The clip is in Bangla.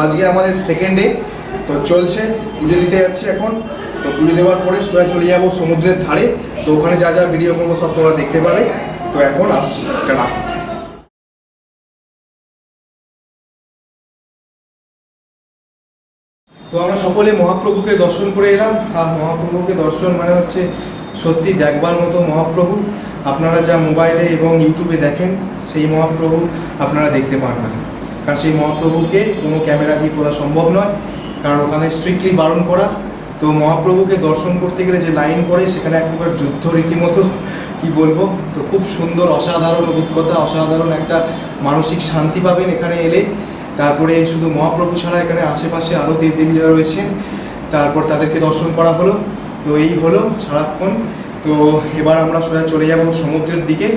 আজকে আমাদের সেকেন্ড ডে, তো চলছে, পুজো দিতে যাচ্ছি এখন। তো পুজো দেওয়ার পরে সোজা চলে যাবো সমুদ্রের ধারে। তো ওখানে যা যা ভিডিও করবো সব তোমরা দেখতে পাবে। তো এখন আসছি, টাটা। তো আমরা সকলে মহাপ্রভুকে দর্শন করে এলাম। আর মহাপ্রভুকে দর্শন মানে হচ্ছে সত্যি দেখবার মতো মহাপ্রভু। আপনারা যা মোবাইলে এবং ইউটিউবে দেখেন সেই মহাপ্রভু আপনারা দেখতে পান না, কারণ সেই মহাপ্রভুকে কোনো ক্যামেরা দিয়ে তোলা সম্ভব নয়, কারণ ওখানে স্ট্রিক্টলি বারণ করা। তো মহাপ্রভুকে দর্শন করতে গেলে যে লাইন পড়ে সেখানে এক প্রকার যুদ্ধ রীতিমতো, কি বলবো। তো খুব সুন্দর, অসাধারণ অভিজ্ঞতা, অসাধারণ একটা মানসিক শান্তি পাবেন এখানে এলে। তারপরে শুধু মহাপ্রভু ছাড়া এখানে আশেপাশে আরও দেবদেবীরা রয়েছেন, তারপর তাদেরকে দর্শন করা হলো। তো এই হলো সারাক্ষণ। তো এবার আমরা সোজা চলে যাব সমুদ্রের দিকে।